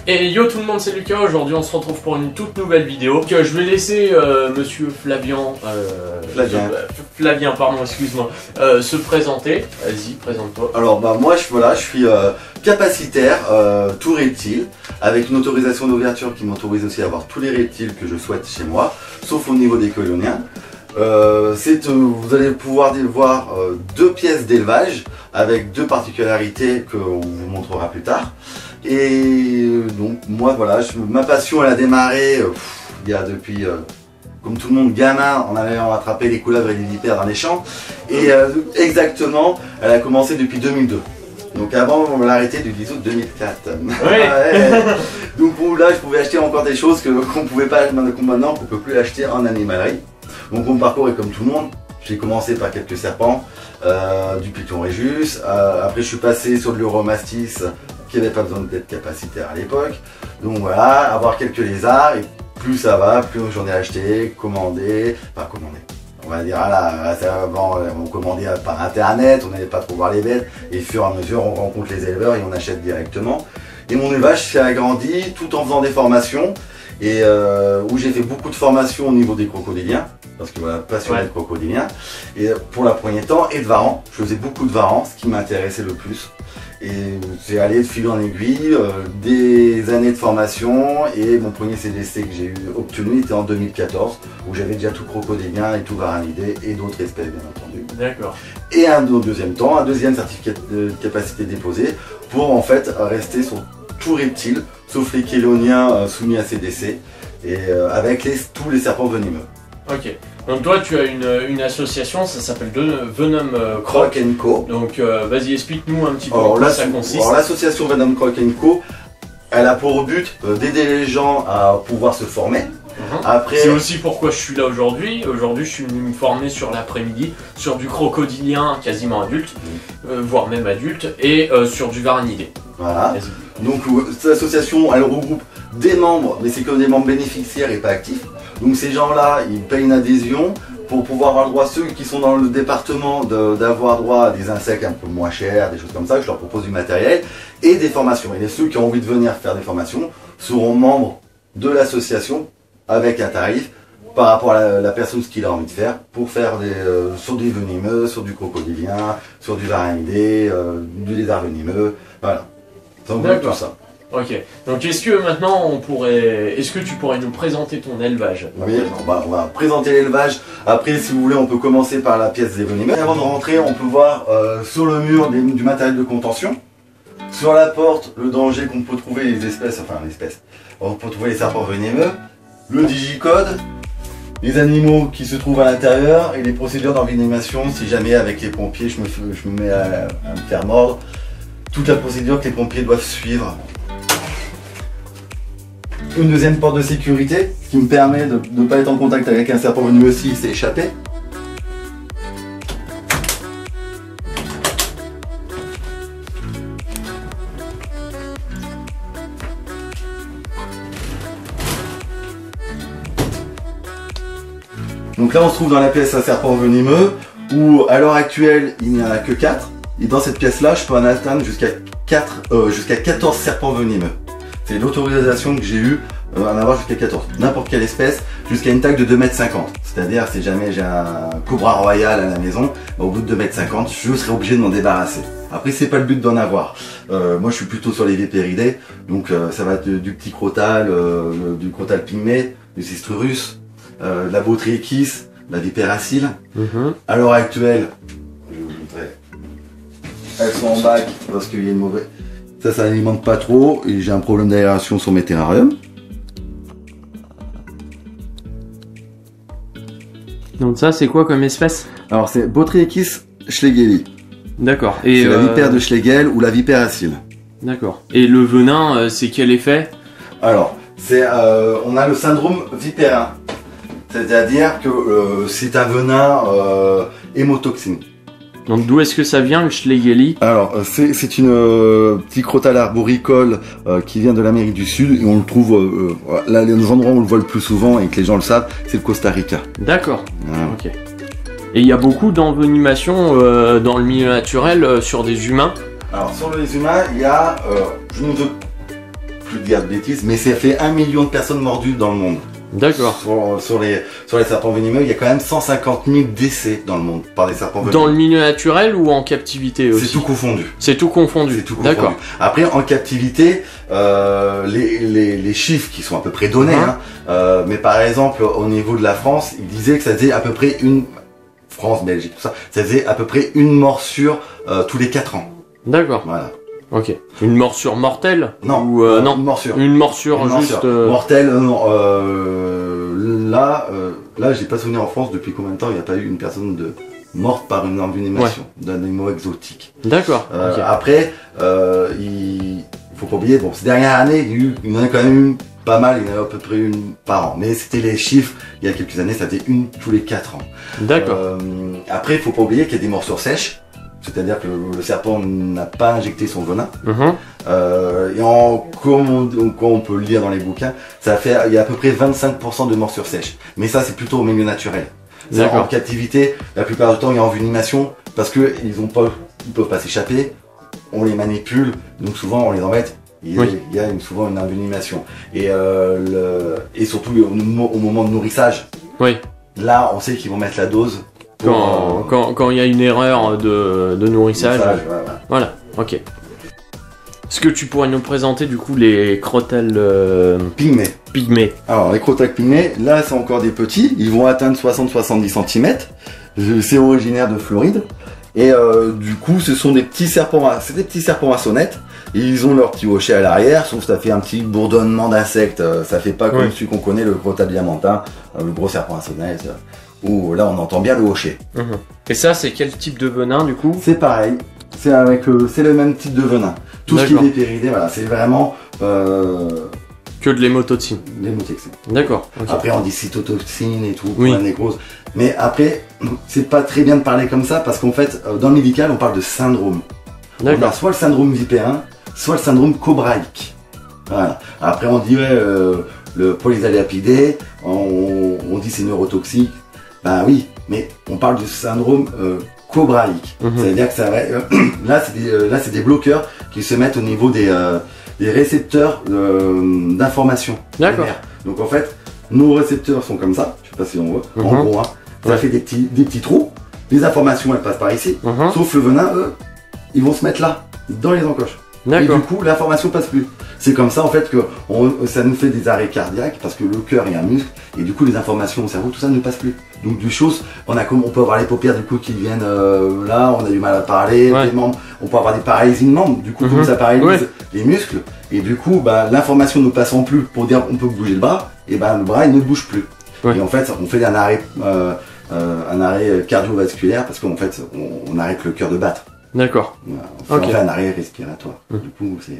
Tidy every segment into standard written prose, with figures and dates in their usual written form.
Et yo tout le monde, c'est Lucas. Aujourd'hui on se retrouve pour une toute nouvelle vidéo. Donc, je vais laisser monsieur Flavien, pardon, excuse-moi, se présenter. Vas-y, présente-toi. Alors moi je suis capacitaire tout reptile, avec une autorisation d'ouverture qui m'autorise aussi à avoir tous les reptiles que je souhaite chez moi, sauf au niveau des coloniens. Vous allez pouvoir voir deux pièces d'élevage avec deux particularités qu'on vous montrera plus tard. Et donc moi voilà, ma passion elle a démarré il y a depuis, comme tout le monde, gamin, en allant attraper les couleuvres et les vipères dans les champs. Et exactement, elle a commencé depuis 2002. Donc avant on l'a arrêté du 10 août 2004. Ouais. Donc là je pouvais acheter encore des choses qu'on ne pouvait pas maintenant, qu'on ne peut plus acheter en animalerie. Donc mon parcours est comme tout le monde. J'ai commencé par quelques serpents, du Python Régus, après je suis passé sur de l'Euromastis qui n'avait pas besoin d'être capacitaire à l'époque. Donc voilà, avoir quelques lézards, et plus ça va, plus j'en ai acheté, commandé, on va dire, avant on commandait par internet, on n'allait pas trop voir les bêtes, et au fur et à mesure on rencontre les éleveurs et on achète directement. Et mon élevage s'est agrandi tout en faisant des formations, et où j'ai fait beaucoup de formations au niveau des crocodiliens, parce que voilà, passionné de crocodiliens, et pour la première temps, et de varans. Je faisais beaucoup de varans, ce qui m'intéressait le plus. Et j'ai allé de fil en aiguille, des années de formation, et mon premier CDC que j'ai obtenu était en 2014, où j'avais déjà tout crocodilien et tout varanidé, et d'autres espèces bien entendu. D'accord. Et au deuxième temps, un deuxième certificat de capacité déposé, pour en fait rester sur tout reptile, sauf les chéloniens soumis à CDC, et avec tous les serpents venimeux. Ok, donc toi tu as une association, ça s'appelle Venom Croc & Co. Donc vas-y, explique-nous un petit peu en quoi ça consiste. Alors l'association Venom Croc & Co, elle a pour but d'aider les gens à pouvoir se former. Après... C'est aussi pourquoi je suis là aujourd'hui. Aujourd'hui je suis venu me former sur l'après-midi, sur du crocodilien quasiment adulte, voire même adulte, et sur du varanidé. Voilà. Donc cette association elle regroupe des membres, mais c'est comme des membres bénéficiaires et pas actifs. Donc ces gens-là, ils payent une adhésion pour pouvoir avoir droit, ceux qui sont dans le département, d'avoir droit à des insectes un peu moins chers, des choses comme ça. Je leur propose du matériel et des formations. Et ceux qui ont envie de venir faire des formations seront membres de l'association avec un tarif par rapport à la personne, ce qu'il a envie de faire, pour faire sur des venimeux, sur du crocodilien, sur du varanidé, du lézard venimeux, voilà. Donc tout ça. Ok, donc est-ce que tu pourrais nous présenter ton élevage? Oui, on va présenter l'élevage. Après, si vous voulez, on peut commencer par la pièce des venimeux. Avant de rentrer, on peut voir sur le mur du matériel de contention. Sur la porte, le danger qu'on peut trouver, on peut trouver les serpents venimeux, le digicode, les animaux qui se trouvent à l'intérieur et les procédures d'envenimation si jamais avec les pompiers je me mets à me faire mordre. Toute la procédure que les pompiers doivent suivre. Une deuxième porte de sécurité qui me permet de ne pas être en contact avec un serpent venimeux s'il s'est échappé. Donc là on se trouve dans la pièce à serpent venimeux où à l'heure actuelle il n'y en a que 4. Et dans cette pièce là je peux en atteindre jusqu'à 14 serpents venimeux. C'est l'autorisation que j'ai eue en avoir jusqu'à 14. N'importe quelle espèce, jusqu'à une taille de 2,50 m. C'est-à-dire si jamais j'ai un cobra royal à la maison, au bout de 2,50 m, je serai obligé de m'en débarrasser. Après c'est pas le but d'en avoir. Moi je suis plutôt sur les vipéridés, donc ça va être du petit crotal, du crotal pygmée, du cistrurus, la botryechis, la vipéracile. À l'heure actuelle, je vous montrer. Elles sont en bac parce qu'il y a une mauvaise... Ça n'alimente pas trop et j'ai un problème d'aération sur mes terrariums. Donc ça c'est quoi comme espèce? Alors c'est Botryechis schlegeli. D'accord. C'est la vipère de Schlegel ou la vipéracile. D'accord. Et le venin, c'est quel effet? Alors, on a le syndrome vipérin. C'est-à-dire que c'est un venin hémotoxine. Donc d'où est-ce que ça vient le Schlegeli? Alors c'est une petit crotal arboricole qui vient de l'Amérique du Sud et on le trouve là les endroits où on le voit le plus souvent et que les gens le savent, c'est le Costa Rica. D'accord. Ok. Et il y a beaucoup d'envenimation dans le milieu naturel sur des humains? Alors sur les humains, il y a, je ne veux plus dire de bêtises, mais ça fait 1 million de personnes mordues dans le monde. D'accord. Sur les serpents venimeux, il y a quand même 150 000 décès dans le monde par des serpents venimeux. Dans le milieu naturel ou en captivité aussi? C'est tout confondu. C'est tout confondu. C'est tout confondu. D'accord. Après, en captivité, les chiffres qui sont à peu près donnés, mais par exemple, au niveau de la France, ils disaient que ça faisait à peu près France, Belgique, tout ça, ça faisait à peu près une morsure tous les 4 ans. D'accord. Voilà. Ok. Une morsure mortelle? Non, ou, non. Une morsure. Une morsure juste... Mortelle, non. Là, j'ai pas souvenir en France depuis combien de temps il n'y a pas eu une personne morte par une envenimation d'un animal exotique. D'accord. Okay. Après, il faut pas oublier, bon, ces dernières années, il y en a quand même eu pas mal, il y en a à peu près une par an. Mais c'était les chiffres, il y a quelques années, ça faisait une tous les 4 ans. D'accord. Après, il faut pas oublier qu'il y a des morsures sèches. C'est-à-dire que le serpent n'a pas injecté son venin. Et comme on peut le lire dans les bouquins, il y a à peu près 25% de morsures sèches. Mais ça, c'est plutôt au milieu naturel. En captivité, la plupart du temps, il y a envenimation parce qu'ils peuvent pas s'échapper. On les manipule, donc souvent on les embête. Il y a souvent une envenimation. Et surtout au moment de nourrissage. Oui. Là, on sait qu'ils vont mettre la dose. Quand il y a une erreur de nourrissage. Voilà, ok. Est-ce que tu pourrais nous présenter du coup les crotales pygmées? Alors les crotales pygmées, là c'est encore des petits, ils vont atteindre 60-70 cm. C'est originaire de Floride. Et du coup ce sont des petits serpents, à sonnettes. Ils ont leur petit hochet à l'arrière, sauf que ça fait un petit bourdonnement d'insectes. Ça fait pas comme celui qu'on connaît, le crotal diamantin, le gros serpent à sonnette. Où là on entend bien le hochet. Et ça c'est quel type de venin du coup? C'est pareil, c'est le même type de venin. Tout ce qui est dépéridé, voilà, c'est vraiment que de l'hémotoxine. L'hémotoxine. D'accord. Okay. Après on dit cytotoxine et tout pour la nécrose. Mais après, c'est pas très bien de parler comme ça parce qu'en fait, dans le médical, on parle de syndrome. On a soit le syndrome vipérin, soit le syndrome cobraïque. Voilà. Après on dit le polysaléapidé, on dit c'est neurotoxique. Ben oui, mais on parle du syndrome cobraïque. C'est-à-dire que là, c'est des bloqueurs qui se mettent au niveau des récepteurs d'information. D'accord. Donc en fait, nos récepteurs sont comme ça. Je sais pas si on voit. En gros, ça fait des petits trous. Les informations, elles passent par ici. Sauf le venin, eux, ils vont se mettre là, dans les encoches. Et du coup, l'information passe plus. C'est comme ça en fait que ça nous fait des arrêts cardiaques parce que le cœur est un muscle et du coup les informations au cerveau, tout ça ne passe plus. Donc du chose, on peut avoir les paupières du coup qui viennent là, on a du mal à parler, les membres, on peut avoir des paralysies de membres, du coup comme ça paralyse les muscles et du coup l'information ne passant plus pour dire on peut bouger le bras, et le bras il ne bouge plus. Et en fait on fait un arrêt cardiovasculaire parce qu'en fait on arrête le cœur de battre. D'accord. On fait un arrêt respiratoire. Du coup c'est...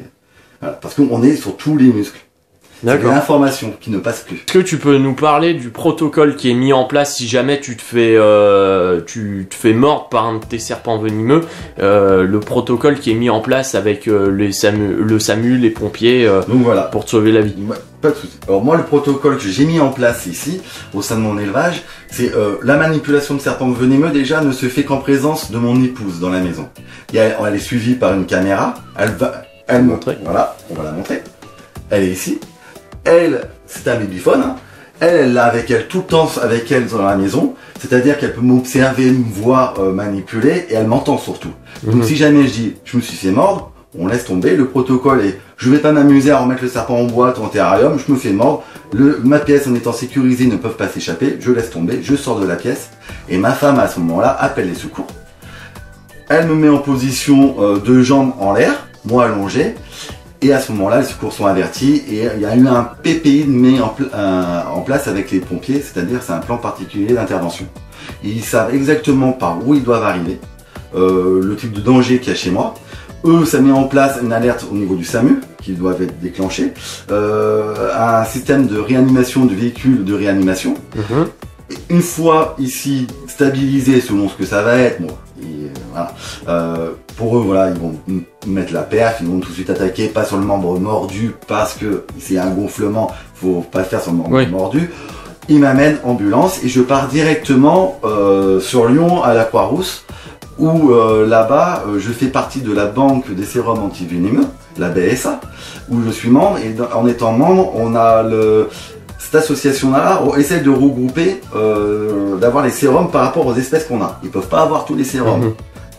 Voilà, parce qu'on est sur tous les muscles. C'est l'information qui ne passe plus. Est-ce que tu peux nous parler du protocole qui est mis en place si jamais tu te fais mordre par un de tes serpents venimeux, le protocole qui est mis en place avec le SAMU, les pompiers, donc voilà, pour te sauver la vie? Pas de souci. Alors moi le protocole que j'ai mis en place ici, au sein de mon élevage, c'est la manipulation de serpents venimeux déjà ne se fait qu'en présence de mon épouse dans la maison. Elle est suivie par une caméra, voilà, on va la montrer. Elle est ici. Elle, c'est un babyphone. Elle l'a avec elle tout le temps, avec elle dans la maison. C'est-à-dire qu'elle peut m'observer, me voir manipuler et elle m'entend surtout. Donc si jamais je dis, je me suis fait mordre, on laisse tomber. Le protocole est, je vais pas m'amuser à remettre le serpent en boîte ou en terrarium. Je me fais mordre. Ma pièce en étant sécurisée ne peuvent pas s'échapper. Je laisse tomber. Je sors de la pièce et ma femme à ce moment-là appelle les secours. Elle me met en position de jambes en l'air. Moi allongé, et à ce moment-là, les secours sont avertis et il y a eu un PPI mis en place avec les pompiers, c'est-à-dire c'est un plan particulier d'intervention. Ils savent exactement par où ils doivent arriver, le type de danger qu'il y a chez moi. Eux, ça met en place une alerte au niveau du SAMU, qui doivent être déclenchés, un système de réanimation de véhicules de réanimation. Une fois ici stabilisé selon ce que ça va être, bon, pour eux, voilà, ils vont mettre la perf, ils vont tout de suite attaquer, pas sur le membre mordu parce que c'est un gonflement, faut pas le faire sur le membre mordu. Ils m'amènent ambulance et je pars directement sur Lyon à la Croix-Rousse où là-bas je fais partie de la banque des sérums antivenimeux la BSA, où je suis membre, et en étant membre, on a cette association-là essaie de regrouper, d'avoir les sérums par rapport aux espèces qu'on a. Ils peuvent pas avoir tous les sérums,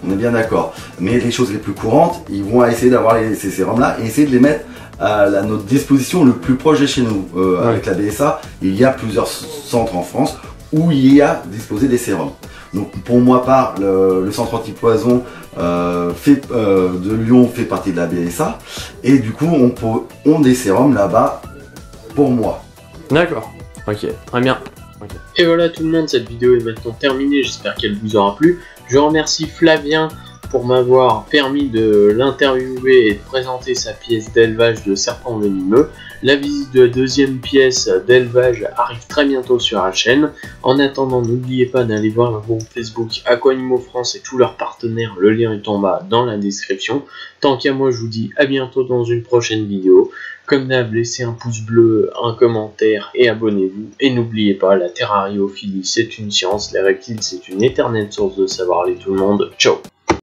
on est bien d'accord. Mais les choses les plus courantes, ils vont essayer d'avoir ces sérums-là et essayer de les mettre à notre disposition le plus proche de chez nous. Avec la BSA, il y a plusieurs centres en France où il y a disposé des sérums. Donc pour moi part, le centre anti-poison de Lyon fait partie de la BSA, et du coup on des sérums là-bas pour moi. D'accord, ok, très bien. Okay. Et voilà tout le monde, cette vidéo est maintenant terminée, j'espère qu'elle vous aura plu. Je remercie Flavien pour m'avoir permis de l'interviewer et de présenter sa pièce d'élevage de serpents venimeux. La visite de la deuxième pièce d'élevage arrive très bientôt sur la chaîne. En attendant, n'oubliez pas d'aller voir le groupe Facebook Aquanimaux France et tous leurs partenaires, le lien est en bas dans la description. Tant qu'à moi, je vous dis à bientôt dans une prochaine vidéo. Comme d'hab, laissez un pouce bleu, un commentaire et abonnez-vous. Et n'oubliez pas, la terrariophilie c'est une science, les reptiles c'est une éternelle source de savoir. Allez tout le monde, ciao.